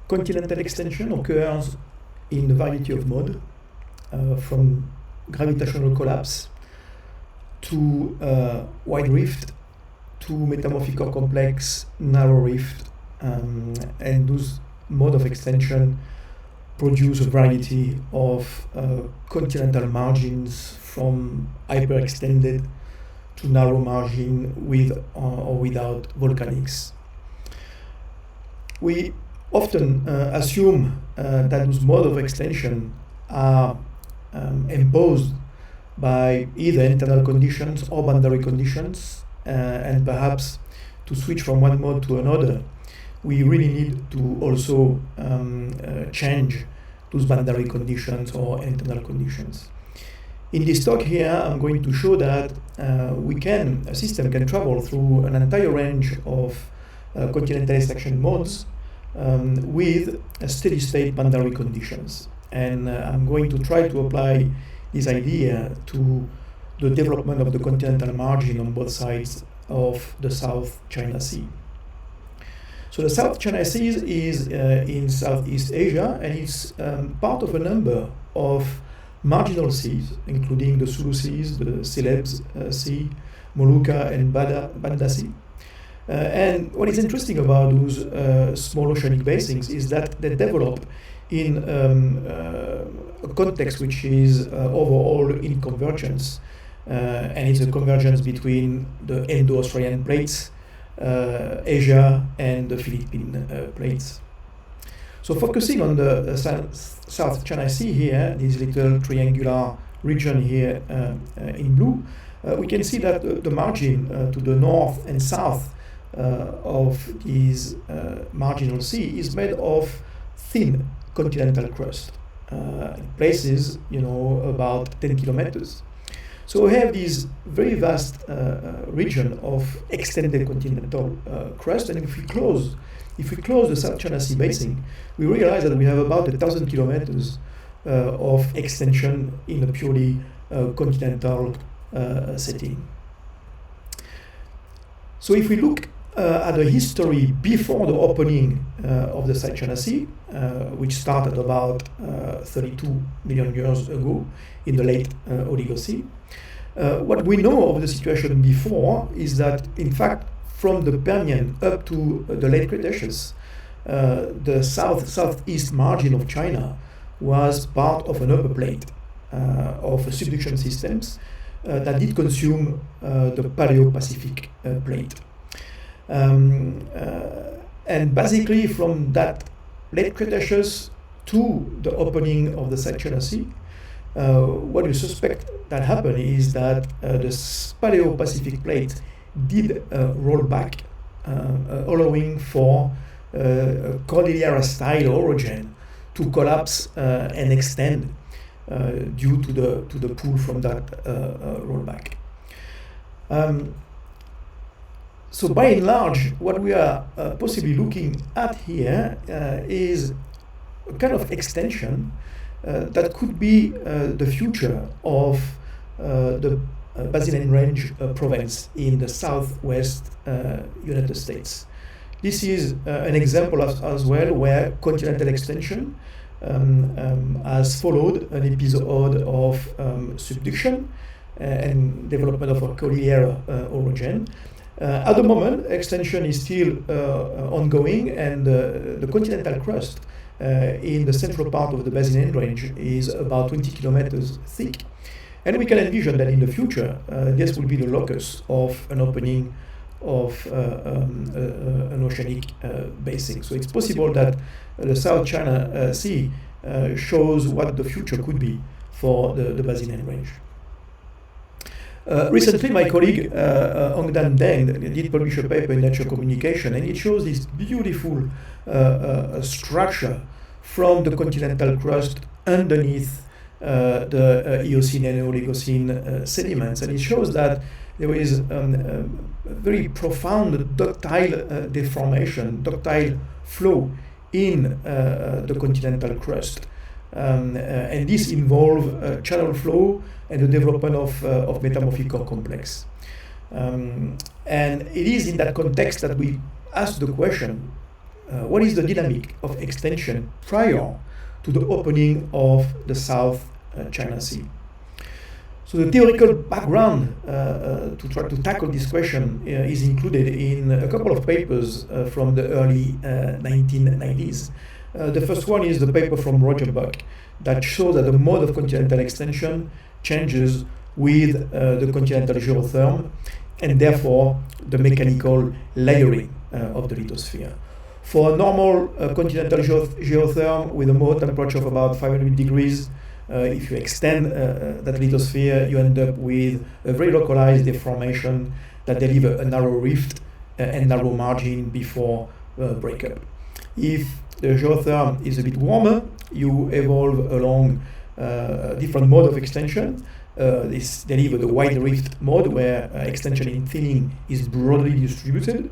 continental extension occurs in a variety of modes, from gravitational collapse to wide rift to metamorphic or complex narrow rift, and those modes of extension produce a variety of continental margins from hyperextended to narrow margin with or without volcanics. We often assume that those modes of extension are imposed by either internal conditions or boundary conditions, and perhaps to switch from one mode to another, we really need to also change those boundary conditions or internal conditions. In this talk here, I'm going to show that a system can travel through an entire range of continental extension modes with steady state boundary conditions. And I'm going to try to apply this idea to the development of the continental margin on both sides of the South China Sea. So the South China Sea is in Southeast Asia, and it's part of a number of marginal seas, including the Sulu Seas, the Celebes Sea, Molucca, and Banda Sea. And what is interesting about those small oceanic basins is that they develop in a context which is overall in convergence, and it's a convergence between the Indo-Australian plates, Asia, and the Philippine plates. So focusing on the South China Sea here, this little triangular region here in blue, we can see that the margin to the north and south of this marginal sea is made of thin continental crust, in places, about 10 kilometers. So we have this very vast region of extended continental crust, and if we close the South China Sea basin, we realize that we have about 1,000 kilometers of extension in a purely continental setting. So if we look at the history before the opening of the South China Sea, which started about 32 million years ago in the late Oligocene, what we know of the situation before is that, in fact, from the Permian up to the late Cretaceous, the southeast margin of China was part of an upper plate of subduction systems that did consume the Paleo-Pacific plate. And basically from that late Cretaceous to the opening of the South China Sea, what we suspect that happened is that the Paleo-Pacific plate did roll back, allowing for Cordillera-style orogen to collapse and extend due to the pull from that rollback. So by and large, what we are possibly looking at here is a kind of extension that could be the future of the Brazilian Range province in the southwest United States. This is an example as well where continental extension has followed an episode of subduction and development of a Cordillera orogen. At the moment, extension is still ongoing, and the continental crust in the central part of the Brazilian Range is about 20 kilometers thick. And we can envision that in the future, this will be the locus of an opening of an oceanic basin. So it's possible that the South China Sea shows what the future could be for the Brazilian Range. Recently, my colleague Ong Dan Deng did publish a paper in Nature Communication, and it shows this beautiful structure from the continental crust underneath the Eocene and Oligocene sediments, and it shows that there is a very profound ductile deformation, ductile flow in the continental crust, and this involves channel flow and the development of metamorphic core complex. And it is in that context that we ask the question: what is the dynamic of extension prior to the opening of the South China Sea. So the theoretical background to try to tackle this question is included in a couple of papers from the early 1990s. The first one is the paper from Roger Buck that shows that the mode of continental extension changes with the continental geotherm and therefore the mechanical layering of the lithosphere. For a normal continental geotherm with a mode temperature of about 500 degrees, if you extend that lithosphere, you end up with a very localized deformation that deliver a narrow rift and narrow margin before breakup. If the geotherm is a bit warmer, you evolve along a different mode of extension. This deliver the wide rift mode where extension in thinning is broadly distributed.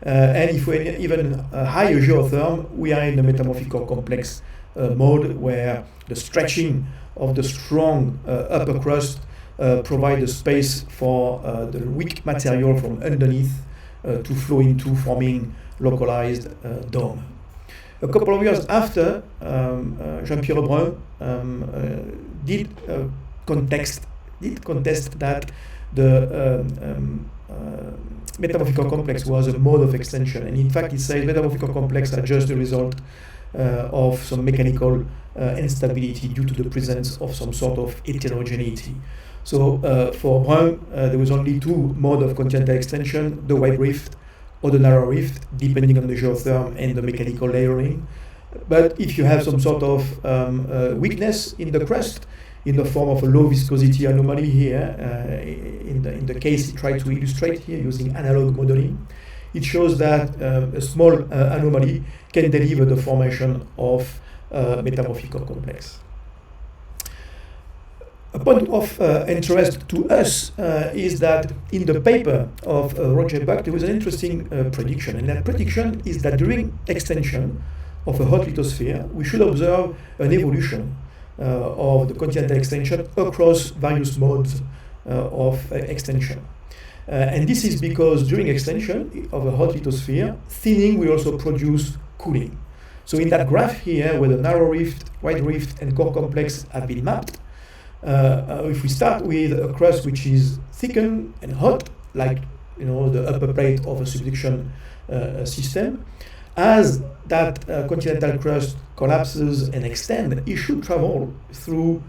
And if we even higher geotherm, we are in the metamorphic or complex mode where the stretching of the strong upper crust provide the space for the weak material from underneath to flow into forming localized dome. A couple of years after, Jean-Pierre Brun did contest that the metamorphic complex was a mode of extension, and in fact he said metamorphic complex are just the result of some mechanical instability due to the presence of some sort of heterogeneity. So for Brun, there was only two modes of continental extension, the wide rift or the narrow rift, depending on the geotherm and the mechanical layering. But if you have some sort of weakness in the crust, in the form of a low viscosity anomaly here, in the case he tried to illustrate here using analog modeling, it shows that a small anomaly can deliver the formation of metamorphic complex. A point of interest to us is that in the paper of Roger Buck, there was an interesting prediction, and that prediction is that during extension of a hot lithosphere, we should observe an evolution of the continental extension across various modes of extension. And this is because during extension of a hot lithosphere, thinning will also produce cooling. So in that graph here, where the narrow rift, wide rift, and core complex have been mapped, if we start with a crust which is thickened and hot, like the upper plate of a subduction system, as that continental crust collapses and extends, it should travel through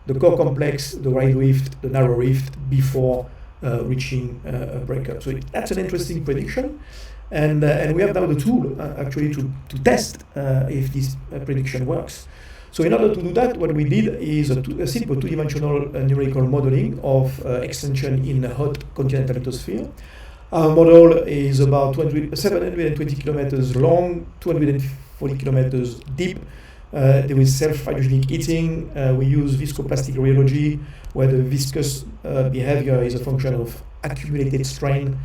the core complex, the wide rift, the narrow rift before reaching a breakup. So that's an interesting prediction, and we have now the tool actually to test if this prediction works. So in order to do that, what we did is a simple two-dimensional numerical modeling of extension in a hot continental lithosphere. Our model is about 720 kilometers long, 240 kilometers deep. There is self-hydrogenic heating. We use viscoplastic rheology, where the viscous behavior is a function of accumulated strain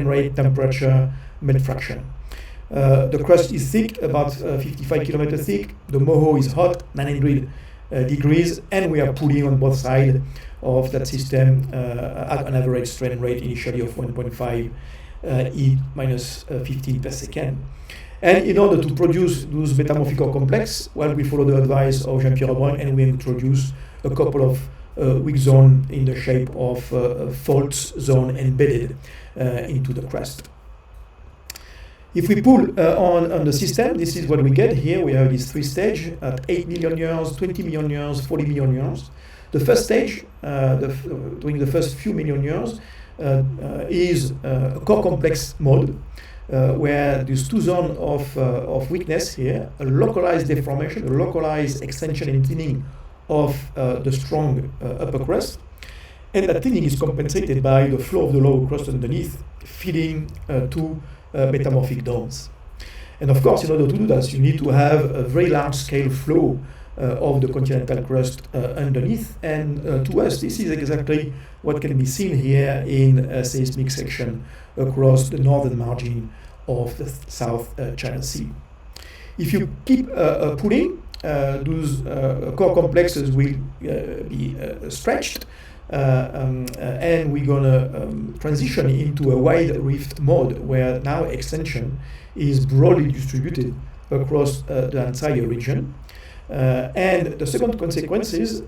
rate, temperature, melt fraction. The crust is thick, about 55 kilometers thick. The moho is hot, 900 degrees, and we are pulling on both sides of that system at an average strain rate initially of 1.5 E minus 15 per second. And in order to produce those metamorphic complex, well, we follow the advice of Jean-Pierre Brun, and we introduce a couple of weak zones in the shape of faults zone embedded into the crust. If we pull on the system, this is what we get here. We have this three stage at 8 million years, 20 million years, 40 million years. The first stage, during the first few million years, is a core complex mode, where these two zones of weakness here, a localized deformation, a localized extension and thinning of the strong upper crust, and that thinning is compensated by the flow of the lower crust underneath, feeding to metamorphic domes. And of course, in order to do that, you need to have a very large scale flow of the continental crust underneath, and to us this is exactly what can be seen here in a seismic section across the northern margin of the South China Sea. If you keep pulling, those core complexes will be stretched and we're gonna transition into a wide rift mode where now extension is broadly distributed across the entire region. And the second consequences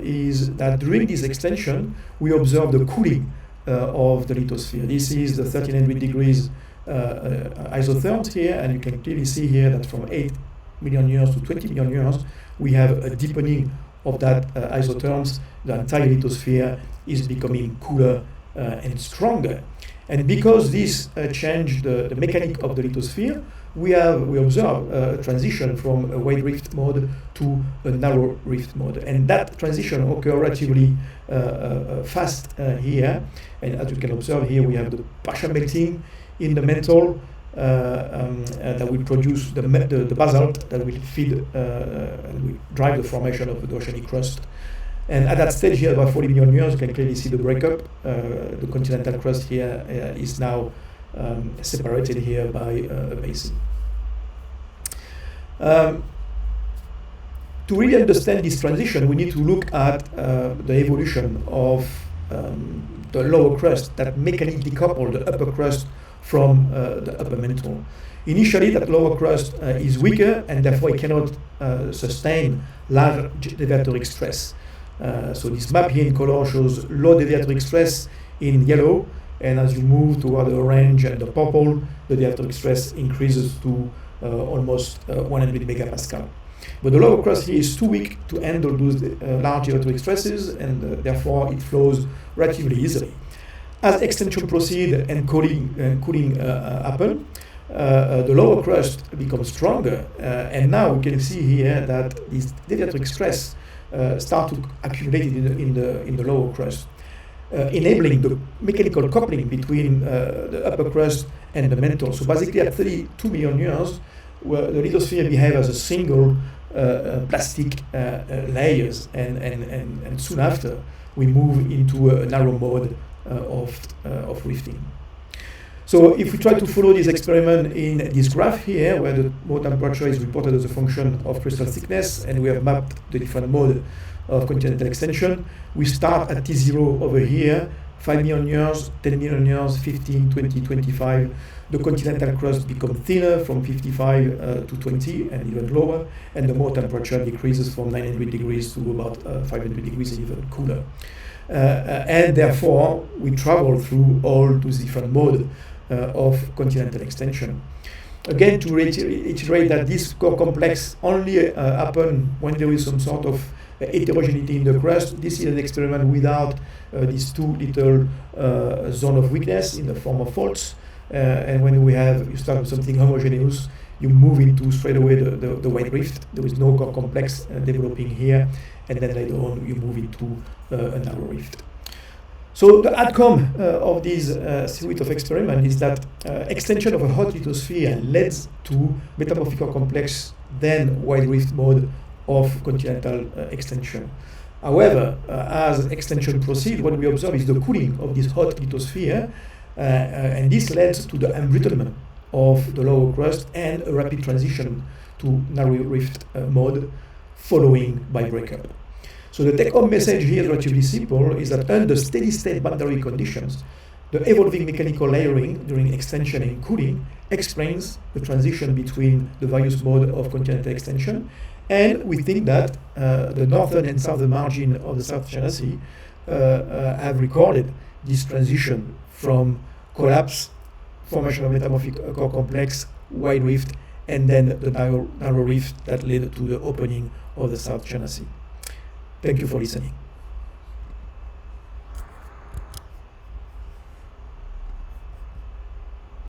is that during this extension, we observe the cooling of the lithosphere. This is the 1300 degrees isotherms here, and you can clearly see here that from 8 million years to 20 million years, we have a deepening of that isotherms. The entire lithosphere is becoming cooler and stronger. And because this changed the mechanic of the lithosphere, we observe a transition from a wide rift mode to a narrow rift mode. And that transition occurs relatively fast here. And as you can observe here, we have the partial melting in the mantle that will produce the basalt that will feed and will drive the formation of the oceanic crust. And at that stage here, about 40 million years, you can clearly see the breakup. The continental crust here is now separated here by a basin. To really understand this transition, we need to look at the evolution of the lower crust that mechanically decoupled the upper crust from the upper mantle. Initially, that lower crust is weaker, and therefore it cannot sustain large deviatoric stress. So this map here in color shows low deviatoric stress in yellow, and as you move toward the orange and the purple, the deviatoric stress increases to almost 100 megapascal. But the lower crust here is too weak to handle those large deviatoric stresses, and therefore it flows relatively easily. As extension proceeds and cooling happen, the lower crust becomes stronger, and now we can see here that this deviatoric stress start to accumulate in the lower crust, enabling the mechanical coupling between the upper crust and the mantle. So basically, at 32 million years, where the lithosphere behaves as a single plastic layers, and soon after we move into a narrow mode of rifting. So if we try to follow this experiment in this graph here, where the mode temperature is reported as a function of crystal thickness, and we have mapped the different mode of continental extension, we start at T0 over here, 5 million years, 10 million years, 15, 20, 25. The continental crust becomes thinner from 55 to 20 and even lower, and the mode temperature decreases from 900 degrees to about 500 degrees and even cooler. And therefore, we travel through all those different modes of continental extension. Again, to reiterate that this core complex only happens when there is some sort of heterogeneity in the crust. This is an experiment without these two little zone of weakness in the form of faults. And when you start with something homogeneous, you move into straight away the wide rift. There is no core complex developing here, and then later on you move into a narrow rift. So the outcome of this series of experiments is that extension of a hot lithosphere leads to metamorphic core complex, then wide rift mode of continental extension. However, as extension proceeds, what we observe is the cooling of this hot lithosphere, and this leads to the embrittlement of the lower crust and a rapid transition to narrow rift mode, following by breakup. So the take-home message here is relatively simple, is that under steady-state boundary conditions, the evolving mechanical layering during extension and cooling explains the transition between the various modes of continental extension, and we think that the northern and southern margin of the South China Sea have recorded this transition from collapse, formation of metamorphic core complex, wide rift, and then the narrow rift that led to the opening of the South China Sea. Thank you for listening.